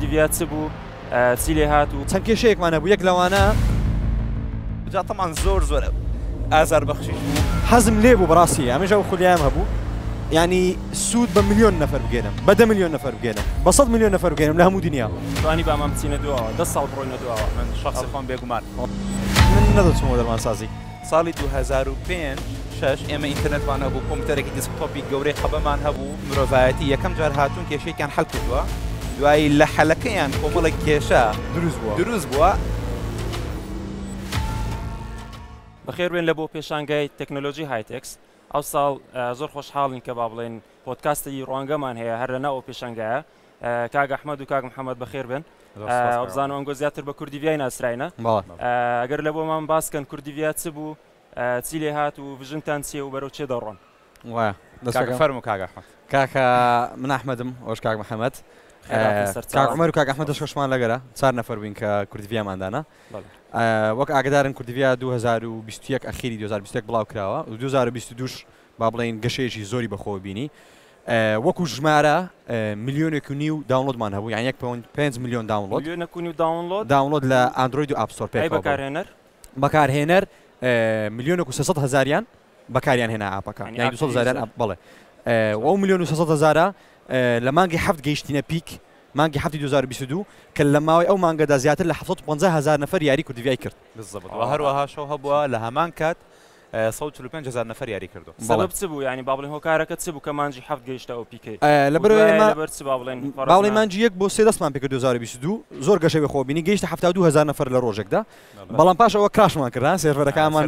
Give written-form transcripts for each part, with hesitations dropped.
کوردیڤیا چ بوو چی لێ هات و چەند کێشەیەکمان هەبوو یەک لەوانە جا طبعا زۆر ئازار بەخشیش حەزم لێ بوو بەڕاستی ئەمەش ئەو خولیام هەبوو یعنی سوود بە ملیۆن نەفەر بگێنم بە 10 ملیۆن نەفەر بگێنم بە 100 ملیۆن نەفەر بگێنم لە هەموو دنیا توانی بامام بچینە دووەوە 10 ساڵ بڕۆینە دووەوە من شخصی خۆم بێگومان من نەدەچمەوە دەرمانسازی ساڵی 2005 ئێمە ئینتەرنێتمان هەبوو کۆمپیوتەرێکی دسکتۆپی گەورەی قەبەمان هەبوو مرۆڤایەتی یەکەم جار هاتوون کێشەیەکیان حەل کردووە دوایی لە حەلەکەیان کۆمەڵێک کێشە دروست بووە بەخێر بێن لە بۆ پێشانگای تەکنۆلۆژی هایتێکس ئەو ساڵ زۆر خۆشحاڵین کە با بڵێن پۆدکاستی ڕوانگەمان هەیە هەر لەناو پێشانگایە کاک ئەحمەد و کاک محەممەد بەخێر بن بزانە ئەنگۆ زیاتر بە کوردیڤیای ناسراینە ئەگەر لە بۆمان باسکەن کوردیڤیا چ بوو چی لێ هات و ڤژنتان چییە و بەرەو چێ دەڕۆن وایە فەرموو کاک ئەحمەد کاکە من ئەحمەدم ئەوش کاک محەممەد کاک عومەر و کاک ئەحمەد دەشۆشمان لەگەرە 4 نەفەر بووین کە کوردیڤیاماندانە وەک ئاگدارن کوردیڤیا 2021 ئەخیری 2021 بڵاو کراوە و 2022 با بڵێن گەشەیەکی زۆری بەخۆ بینی وەکو ژمارە ملیۆنێک و نیو داونلۆدمان هەبوو یان 1.5 ملیۆن داونلۆد لە ئاندروید و ئاپستۆر پێ بەکارهێنەر ملیۆنێک و 300 هەزاریان بەکاریان هێنا ئاپەکان یان 200 هەزاریان بڵێ ئەو ملیۆن و 300 هەزارە لە مانگی هەفت گەیشتینە پیک مانگی هەفتی 2022 کە لە ماوەی ئەو مانگەدا زیاتر لە 750,000 نەفەر یاری کوردیڤیای کرد بالضبط و هەروەها شەو هەبووە لە هەمان کات 145,000 نەفەر یاری کردو سەبەب چ بوو ینی با بڵێن هۆکارەکە چ بوو کە مانجی هەفت گەیشتە ئەو پیکەی باڵێ مانجی یەک بۆ 3 دەستمان پێ کرد 2022 زۆر گەشەی بەخۆ بینی گەیشتە 72,000 نەفەر لە ڕۆژێکدا بەڵام پاش ئەوە کراشمان کردن سێڤەرەکانمان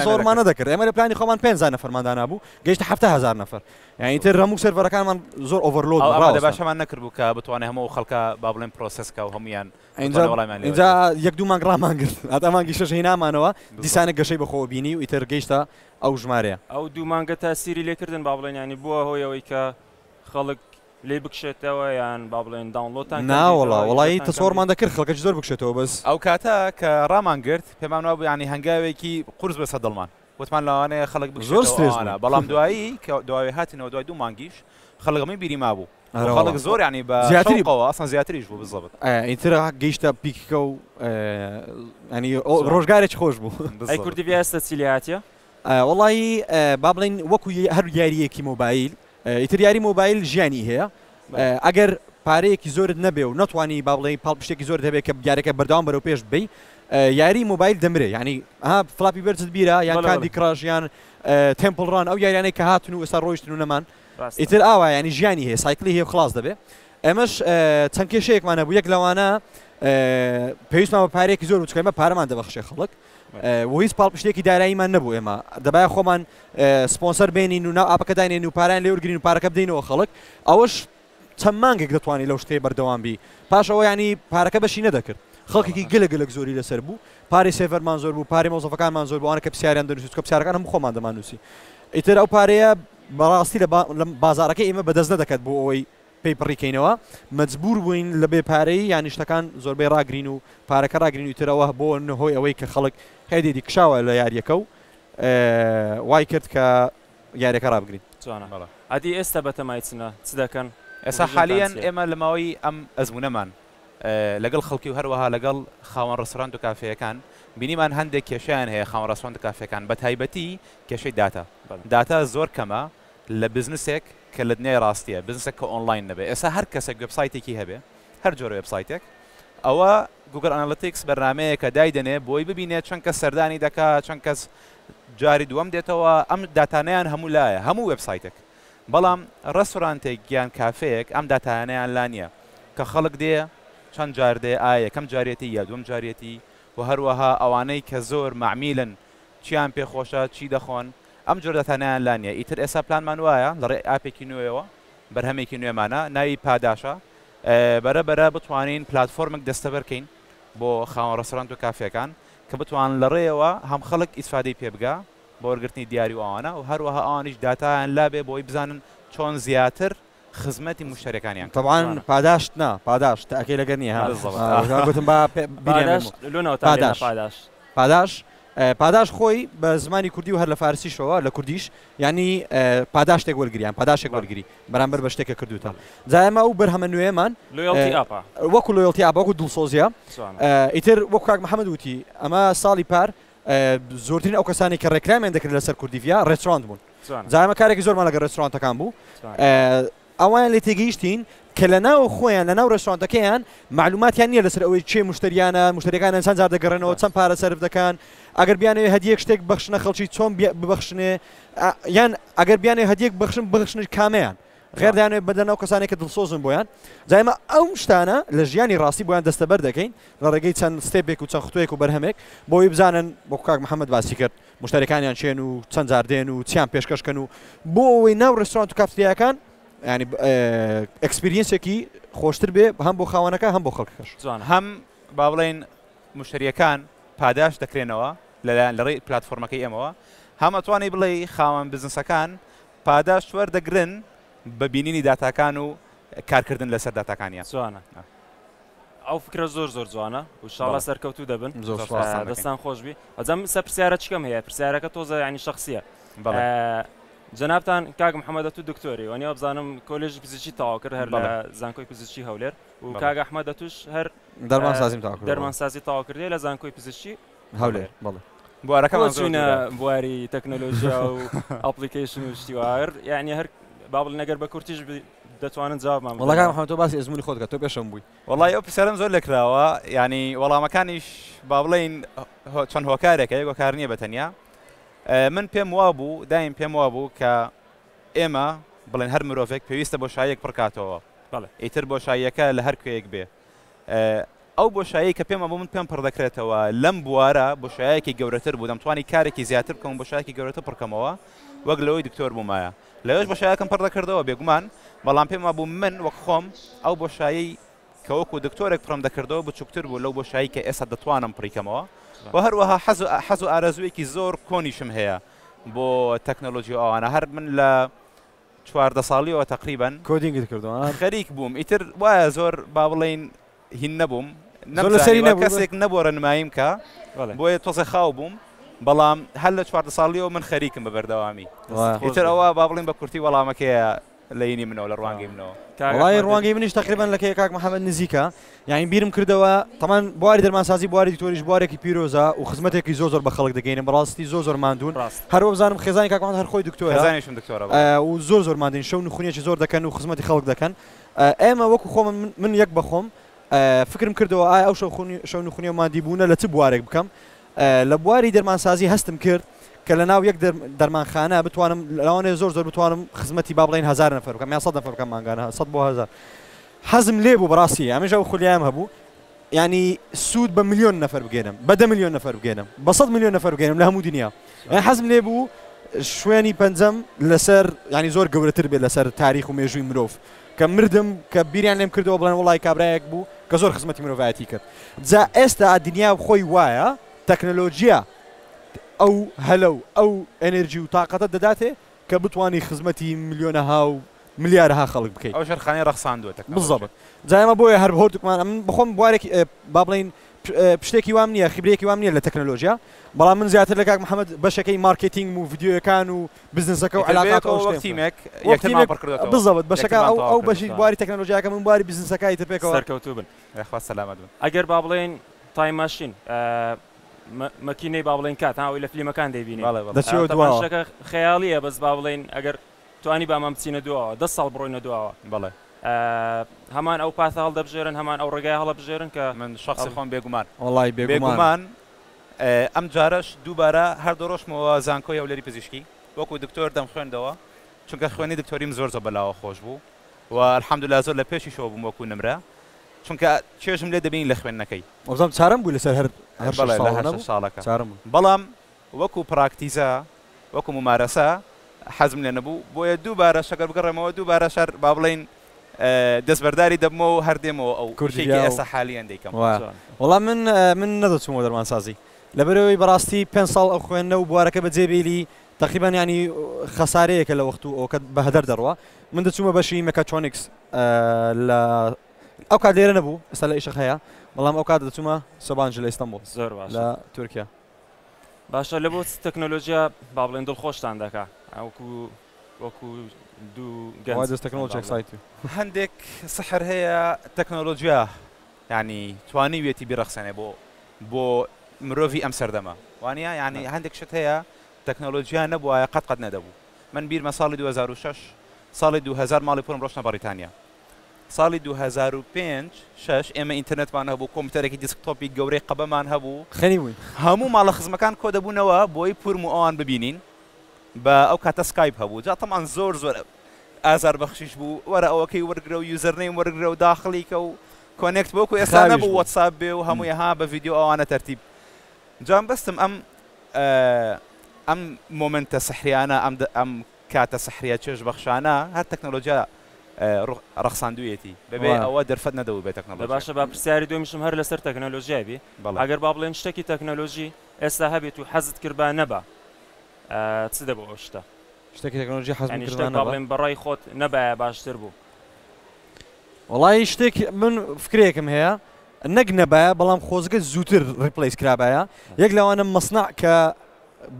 زۆرمان نەدەکرد ئێمە لە پلانی خۆمان 5,000 نەفەرماندا نبوو گەیشتە 70,000 نەفەر یعنی تر هەموو سێڤەرەکانمان زۆر ئۆڤەرلۆد باشەمان نەکرد بوو کە بتوانێت هەموو خەڵکە با بڵێن پرۆسسکە و هەمویان اینجا یەک دوو مانگ ڕامان کرد هەتا مانگی شەش هێنامانەوە دیسانە گەشەی بەخۆ بینی و ئیتر گەیشتە ئەو ژمارەیە ئەو دوو مانگە تاسیری لێکردن با بڵێن ینی بووە هۆیەوەی کە خەڵک لێ بکشێتەوە یان با بڵێن داونلۆدتان ناوەڵا وڵی تەسەوەڕمان دەکرد خەڵکەی زۆر بکشێتەوە بەس ئەو کاتە کە ڕامان گرت پێمان وابوو ینی هەنگاوێکی قورس بەسە دڵمان وتمان لەوانەیە خەڵک زۆر سترێسمە بەڵام دوایی کە دوای هاتینەوە دوای دوو مانگیش خەڵک بیری مابوو خەڵک زۆر ینی بە زیاتریەوە ئەسان زیاتریش بوو بزەبت ئیتر گەیشتە پیککە و ینی ڕۆژگارێک خۆش بوو ئەی کوردیڤیا ئێستا چی لێ هاتیە وڵی با بڵێن وەکو هەر یاریەکی مۆبایل ئیتر یاری مۆبایل ژیانی هەیە ئەگەر پارەیەکی زۆرت نەبێ و نەتوانی با بڵێ پاڵپشتێکی زۆر دەبێت کە یارەکە بەردەوام بەرەو پێش بێ یاری مۆبایل دەمرێ ینی فلاپی بەرزت بیرە یان کاندی کراژ یان تمپل ڕان ئەو یاریانەی کە هاتون و ئێستا ڕۆیشتن و نەمان ئیتر ئاوا ینی ژیانی هەیە سایکلی هەیە خلاص دەبێ ئەمەش چەند کێشەیەکمان هەبوو یەک لەوانە پێویستمان بە پارەیەکی زۆر بچکەمە پارەمان دەبەخشێ خەڵک و هیچ پاڵپشتێکی داراییمان نەبوو ئێمە دەبایە خۆمان سپۆنسەر بێنین و ناو ئاپەکە داینێن و پاران لێ وەرگرین و پارەکە بدەینەوە خەڵک ئەوەش چەند مانگێک دەتوانانی لەو شتەیە بەردەوام بی پاشەوە ینی پارەکە بەشی نەدەکرد خەڵکێکی گەلە زۆری لەسەر بوو پارەی سێڤەرمان زۆر بوو پارەی مۆزەفەکانمان زۆر بووانە کە پرسیاریان دەنووسیت کە پرسیارەکان هەموو خۆمان دەمانووسی ئیتر ئەو پارەیە بەڕاستی لە بازارەکەی ئێمە بەدەست نەدەکات بۆ ئەوەی پێی پڕیکەینەوە مەجبور بووین لە بێ پارەی یانی شتەکان زۆربەی ڕاگرین و پارەکە ڕاگرین و ترەوە بۆ نهۆی ئەوەی کە خەڵک هێدێتی کشاوە لە یاریەکە و وای کرد کە یاریەکە ڕابگرین ئەدی ئێستا بەتەمای چ دەکەن ئێستا حالیان ئێمە لە ماوەی ئەم ئەزمونەمان لەگەڵ خەڵکی و هەروەها لەگەڵ خاوەن ڕێستۆرانت و کافێیەکان بینیمان هەندێک کێشیان هەیە خاوەن ڕێستۆرانت و کافێکان بە تایبەتی کێشەی داتا زۆر کەمە لە بزنسێک کە لە دنیای ڕاستیە بزنسێک کە ئۆنلاین نەبێ ئێستا هەر کەسێک وێبسایتێکی هەبێ هەر جۆرە وێبسایتێک ئەوە گوگل ئەنالیتیکس بەرنامەیە کە دایدەنێ بۆی ببینێت چەند کەس سەردانی دەکات چەند کەس جاری دووەم دێتەوە ئەم داتانەیان هەموو لایە هەموو وێبسایتێک بەڵام ڕێستۆرانتێک یان کافەیەک ئەم داتانەیان لا نییە کە خەڵک دێ چەند جار دێ ئایا یەکەم جارێتی یا دووەم جارێتی و هەروەها ئەوانەی کە زۆر معمیلن چیان پێخۆشە چی دەخۆن ئەم جۆر دەتانیان لا نییە ئیتر ئێستا پلانمان وایە لە ڕێ ئاپێکی نوێەوە بەرهەمێکی نوێمانە ناوی پاداشە بەرەبەرە بتوانین پلاتفۆرمێک دەستەبەرکەین بۆ خاوەن ڕێستۆرانت و کافێکان کە بتوان لە ڕێەوە هەم خەڵک ئیسفادەی پێ بگا بۆ وەرگرتنی دیاری و ئەوانە و هەروەها ئەوانیش داتایان لابێ بۆی بزانن چۆن زیاتر خزمەتی مشتەرەکانیان طبعا پاداشت نا پاداش تاکێ لەگەر نییە پاداش پاداش خۆی بە زمانی کوردی و هەر لە فارسیشەوە لە کوردیش یعنی پاداش شتێک وەرگریان پاداشێک وەرگری بەرامبەر بە شتێکە کردوتە جا ئێمە ئەو بەرهەمە نوێمان وەکو لۆیڵتی ئاپا وەکو دڵسۆزیە ئیتر وەکو کاک محەممەد وتی ئەمە ساڵی پار زۆرترین ئەو کەسانی کە ڕێکلامیان دەکرد لەسەر کوردیڤیا ڕێستۆرانت بوون جا ئێمە کارێکی زۆرمان لەگەڵ ڕێستۆرانتەکان بوو ئەوان لێ تێگەیشتین کە لە ناو خۆیان لە ناو ڕێستۆرانتەکەیان معلوماتیان نییە لەسەر ئەوەی چێ مشتریانە مشتریەکان چەند جار دەگەڕێنەوە چەند پارە سەرف دەکەن ئەگەر بیانەوێ هەدیەک شتێک بەخشنە خەڵکی چۆن ببەخشنێ یان ئەگەر بیانێ هەدیەک بەخشن کامەیان غێر دەیانێت بەدەنەوە کەسانێک کە دڵسۆزن بۆیان جا ئێمە ئەو شتانە لە ژیانی ڕاستی بۆیان دەستەبەر دەکەین لە ڕێگەی چەند ستێپێک و چەند خوتوێک و بەرهەمێک بۆی بزانن بۆ کاک محەممەد باسی کرد مشتریەکانیان چێن و چەند جار دێن و چیان پێشکەشکەن و بۆ ئەوەی ناو ڕێستۆرانت و کافتریاکان ینی ئەکسپریەنسێکی خۆشتر بێ هەم بۆ خاوەنەکە هەم بۆ خەڵکەکەش هەم با بڵێن مشتریەکان پاداش دەکرێنەوە لە ڕێی پلتفۆرمەکەی ئێمەوە هەم ئەتوانی بڵێ خاوەن بزنسەکان پاداش وەردەگرن بە بینینی داتاکان و کارکردن لەسەر داتاکانیان جوانە ئەو فکرە زۆر جوانە و شاڵە سەرکەوتوو دەبن دەستان خۆشبی ئەجەم سە پرسیارە چکەم هەیە پرسیارەکە تۆزە ینی شخصیە جنابتان کاک محەممەد تو دکتۆری وانیا بزانم کۆلێژی پزیشکی تەواو کرد هەر لە زانکۆی پزیشکی هەولێر و کاک ئەحمەد توش هەر دەرمانسازی تەواو کردێ لە زانکۆی پزیشکی هەولێر بوارەکەمان چوینە بواری تەکنۆلۆژیا و ئەپلیکیشن و شتیوار یعنی هەر بابڵ نەگەر بە کورتیش دەتوانن جوابمان وڵا کاک محەممەد تۆ باسی ئەزمموی خۆت کە تۆ پێشم بووی وڵای ئەو پرسیارم زۆر لەکراوە ینی وەڵامەکانیش با بڵێن چەند هۆکارێکە یەک هۆکار نییە بەتەنیا من پێم وا بوو دایم پێم وا بوو کە ئێمە بڵێن هەر مرۆڤێک پێویستە بۆشاییەک پڕکاتەوە ئیتر بۆشاییەکە لە هەر کوێیەک بێ ئەو بۆشایی کە پێمە بۆ من پێم پڕ دەکرێتەوە لەم بوارە بۆشایەکی گەورەتر بوو دەمتوانی کارێکی زیاتر بکەم بۆشایەکی گەورەتر پڕکەمەوە وەک لەوەی دکتۆر بوومایە لەوێش بۆشایەکەم پڕ دەکردەوە بێگومان بەڵام پێمە بوو من وەک خۆم ئەو بۆشایی کە وەکو دکتۆرێک پڕم دەکردەوە بچووکتر بوو لەو بۆشایی کە ئێستا دەتوانم پڕیکەمەوە و هەروەها حەز و ئارەزوویەکی زۆر کۆنیشم هەیە بۆ تەکنۆلۆژی ئەوانە هەر من لە 14 ساڵیەوە تقریبان کۆدینگت کردەوە خەریک بووم ئیتر وایە زۆر با بڵێن هین نەبووم نەزانیوە کەسێک نەبووە ڕێنماییم کە بۆیە تۆزە خاو بووم بەڵام هەر لە 14 ساڵیەوە من خەریکم بە بەردەوامی ئیتر ئەوە با بڵێن بە کورتی وەڵامەکەیە لە ینی منەوە لە ڕوانگەی منەوە وڵای ڕوانگەی منیش تقریبان لەکەی کاک محەممەد نزیکە یعنی بیرم کردەوە تەمان بواری دەرمانسازی بواری دکتۆریش بوارێکی پیرۆزە و خزمەتێکی زۆر بە خەڵک دەگەینە بەڕاستی زۆر ماندوون هەروە بزانم خێزانی کاک محەممەد هەر خۆی دکتۆرە و زۆر ماندوین شەو نخونیەکی زۆر دەکەن و خزمەتی خەڵک دەکەن ئێمە وەکو خۆم من یەک بەخۆم فکرم کردەوە ئایا ئەو شەو نخونی و مادی بوونە لە چ بوارێک بکەم لە بواری دەرمانسازی هەستم کرد کە لە ناو یەک دەرمانخانە بتوانم لەوانێ زۆر بتوانم خزمەتی با بڵێن 1000 نەفەر بکەم یا 100 نەفەر بکەم مانگانە 100 بۆ 1000 حەزم لێ بوو بەڕاستی ئەمەش ئەو خولیام هەبوو ینی سوود بە ملیۆن نەفەر بگێنم بە 10 ملیۆن نەفەر بگێنم بە 100 ملیۆن نەفەر بگێنم لە هەموو دنیا حەزم لێ بوو شوێنی پەنجەم لەسەر ینی زۆر گەورەتر بێت لەسەر تاریخ و مێژووی مرۆڤ کە مردم کە بیریان لێم کردەوە بڵێن وڵای کابرایەک بوو کە زۆر خزمەتی مرۆڤایەتی کرد جا ئێستا دنیا خۆی وایە تەکنۆلۆژیا ئەو هەلو ئەو ئەنێرجی و تااقەتە دەداتێ کە بتوانانی خزمەتی ملیۆنەها و ملیارها خەڵک بکەیت ئەو شەرخانەی ڕەخساندووە بزەبت جایمە بۆیە هەر هۆرتمان من بخۆم بوارێک با بڵێن پشتێکی وام نییە خبرێکی وام نییە لە تەکنۆلۆژیا بەڵام من زیاتر لە کاک محەممەد بەشەکەی مارکتینگ و ڤیددیۆیەکان و بزنسەکە و علاقاتەوە تیمێک بزەبت بەشەکە ئەو بەشی بواری تەکنۆلۆژیاکە من بواری بزنسەکەی تر پێکەوە سەرکەوتوو بن خوا سەلامەت بن ئەگەر با بڵێن تایم ماشین مەکینەی با بڵێن کات ئەوی لە فلیمەکان دەبینی شەکە خەیاڵیە بەس با بڵێن ئەگەر توانی بامان بچینە دووەوە 10 ساڵ بڕۆینە دووەوە بەڵێ هەمان ئەو پاتە هەڵدەبژێرن هەمان ئەو ڕێگای هەڵەبژێرن کە من شخصی خۆم بێگومان وڵای بێگومان ئەم جارش دووبارە هەردوو ڕۆژمەوە زانکۆی هەولێری پزیشکی وەکو دکتۆر دەم خوێندەوە چونکە خوێنی دکتۆریم زۆر بەلاوە خۆش بوو و الحەمدوللا زۆر لە پێشیشەوە بووم وەکو نمرە چونکە چێژم لێ دەبین لە خوێندنەکەی ئەوزام چارەم بوو لەسەر هەر ساڵەکە بەڵام وەکو پراکتیزە وەکو ممارەسە حەزم لێ نەبوو بۆیە دووبارە شەگەر بگەڕێمەوە دووبارە شەر با بڵێن دەستبەرداری دەبمەوە و هەردێمەوە ئەو کوردێکی ئێستا حالیان دەیکەم وەڵام من نەدەچمەوە دەرمانسازی لەبەرەوەی بەڕاستی 5 ساڵ ئەو خوێندنە و بوارەکە بەجێبێلی تقریبا ینی خەسارەیەکە لە وەخت و ئەوکە بە هەدەر دەڕوە من دەچوومە بەشی مەکاترۆنیکس لە ئەو کات لێرە نەبوو ئێستا لە ئیشق هەیە بەڵام ئەو کات دەچوومە سەبانج لە ئیستانبول زۆر باش لە تورکیا باشە لە بۆ تەکنۆلۆژیا با بڵێن دڵخۆشتان دەکا وەکو دوو دەست تەکنۆلۆژیەک سایتی هەندێک سحر هەیە تەکنۆلۆژیا ینی توانی وێتی بیرەخسێنێ بۆ مرۆڤی ئەم سەردەما وانە ینی هەندێک شت هەیە تەکنۆلۆژیا نەبووە قەت نەدەبوو من بیرمە ساڵی 2006 ساڵی 2000 ماڵی پۆم ڕۆشنە بەریتانیا ساڵی 2005 ئێمە ئینتەرنێتمان هەبوو کۆمپیوتەرێکی دیسکتۆپی گەورەی قەبەمان هەبوو خەنی بووین هەموو ماڵە خزمەکان کۆ دەبوونەوە بۆی پورم و ئەوان ببینین بە ئەو کاتە سکایپ هەبوو جا تەمان زۆر ئازار بەخشیش بوو وەرە ئەوەکەی وەرگرە و یوزەرنەیم وەرگرە و داخلیکە و کۆنێکت بۆکو ئێستا نەبوو وەتساب بێ و هەموویها بە ڤیدیۆ ئەوانە تەرتیب جام بەستم ئەم مۆمنتە سحریانە ئەم کاتە سحریە چێژ بەخشانە هەر تەکنۆلۆژیا ڕەخساندوویەتی بەبێ ئەوە دەرفەت نەدەبوو بێت تەکنۆلۆژیا باشە با پرسیاری دومیشم هەر لەسەر تەکنۆلۆژیا بی ئەگەر با بڵێن شتێکی تەکنۆلۆژی ئێستا هەبێت و حەزت کرد نەبا چ دەبوو ئەو شتە شتێکی تەکنۆلۆژی حەزم کردن بڵێن بەڕای خۆت نەبایە باشتر بوو وڵی شتێک من فکرێکم هەیە نەک نەبایە بەڵام خۆزگە زووتر ڕیپلیس کرابایە یەک لەوانە مەسنع کە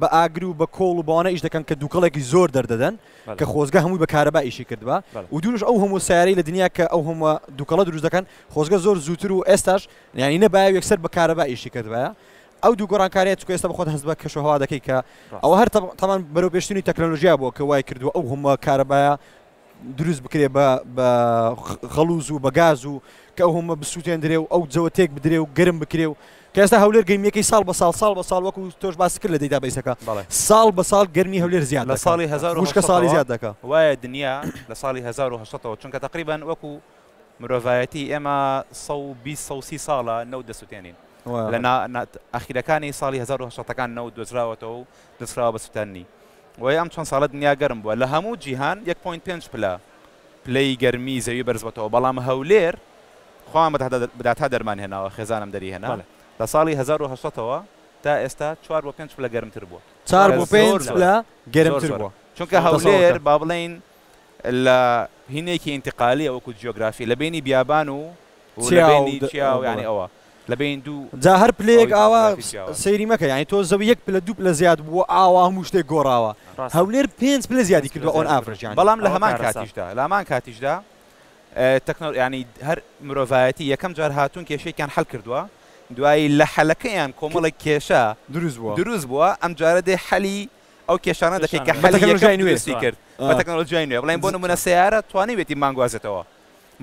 بە ئاگر و بە کۆڵ و بەوانە ئیش دەکەن کە دووکەڵێکی زۆر دەردەدەن کە خۆزگە هەمووی بە کارەبا ئیشی کردبە و دوورش ئەو هەموو سیارەی لە دنیا کە ئەو هەموو دووکەڵە دروست دەکەن خۆزگە زۆر زووتر و ئێستاش یعنی نەبایە یەکسەر بە کارەبا ئیشی کردبایە ئەو دوو گۆڕانکاریە چکە ئێستا بەخۆت هەست بە کەشەهەوا دەکەی کە ئەوە هەر تەمان بەرەو پێشتنی تەکنۆلۆژیا بووە کە وای کردووە ئەو هەموو کارەبایە دروست بکرێ بە خەڵوز و بە گاز و کە ئەو هەموو بسووتێندرێ و ئەو جەوە تێک بدرێ و گەرم بکرێ و کە ئێستا هەولێر گەرمیەکەی ساڵ بە ساڵ وەکو تۆش باس کرد لە دەیدا بەیسەکە ساڵ بە ساڵ گەرمی هەولێر زیاد لە ساڵی 1970 ساڵی زیاد دەکە وایە دنیا لە ساڵی 1970 چونکە تقریبان وەکو مرۆڤایەتی ئێمە 120 ساڵە نەوت دەسووتێنین لە ئەخیرەکانی ساڵی 1970ەکان نەوت دۆزراوەتەوە و دەسراوە بە سووتێننی وای ئەم چەند ساڵە دنیا گەرم بووە لە هەموو جیهان 1.5 پلەی گەرمی زەوی بەرزبەتەوە بەڵام هەولێر خۆیان بداتها دەرمان هێناوە خێزانم دەری هێنا لە ساڵی 1970ەوە تا ئێستا 4 بۆ 5 پلە گەرمتر بووە 4 بۆ 5 پلە گەرمتر بووە چونکە هەولێر با بڵێن لە هینێکی ئینتقالی وەکو جیۆگرافی لە بینی بیابان و لەبینی چیا و یعنی ئەوە لە بین دوو جا هەر پلەیەک ئاوا سەیری مەکە یعنی تۆ زەوی 1 پلە 2 پلە زیاد بووە ئاوا هەموو شتێک گۆڕاوە هەولێر 5 پلە زیادی کردووە ئۆن ئافرەج بەڵام لە هەمان کاتیشدا ینی هەر مرۆڤایەتی یەکەم جار هاتوون کێشەیەکیان حەل کردووە دوایی لە حەلەکەیان کۆمەڵێک کێشە دروست بووە ئەم جارە دێ حەلی ئەو کێشانە دەکەی کە حەلی نوێستی کرد بە تەکنۆلۆژیای نوێ بڵێن بۆ نمونە سیارە توانی وێتی مانگوازێتەوە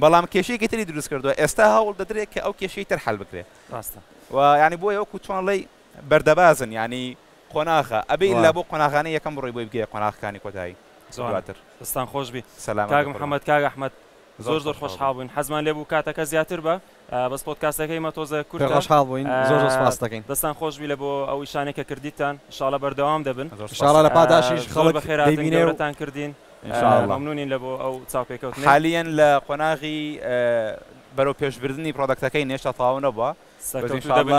بەڵام کێشەیەکی تری دروست کردووە ئێستا هەوڵ دەدرێت کە ئەو کێشەی تر حەل بکرێت و ینی بۆ ئەوکو چۆنڵی بەردەبازن ینی قۆناغە ئەبێ لە بۆ قۆناغانەی یەکەم ڕۆی بۆی بگەێ قۆناغەکانی کۆتایی زۆراتر دەستان خۆش بی سەلام کاک محەممەد کاک ئەحمەد زۆر خۆشحاڵ بووین حەزمان لێ بوو کاتەکە زیاتر بە بەس پۆدکاستەکەی مە تۆزە کورت خۆشحاڵ بووین زۆر سپاس دەکەین دەستان خۆش بی لە بۆ ئەو ئیشانێکە کردیتان ئینشاڵە بەردەوام دەبن ئینشاڵە لە پاداشیش خەڵک بەخێراتان کردین مەمنونین لە بۆ ئەو چاوپێکەوتن حالیان لە قۆناغی بەرەو پێشبردننی پرۆدەکتەکەی نێشتا تاو نەبووە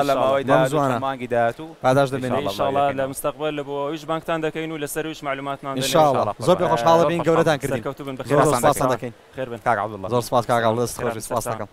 لە ماوەیدا مانگی داهاتوو پاداش دەبێن ئینشاڵە لە مستەقبل لە بۆ ئەویش بانکتان دەکەین و لەسەرویش معلوماتمان ئینشاڵە زۆر خۆشحاڵە بین گەورەتان کردین کەوتو بن زۆر سپاس دەکەین خێر بن کاک عەبدوڵڵا زۆر سپاس کاک عەبدوڵڵا سپاس دەکەم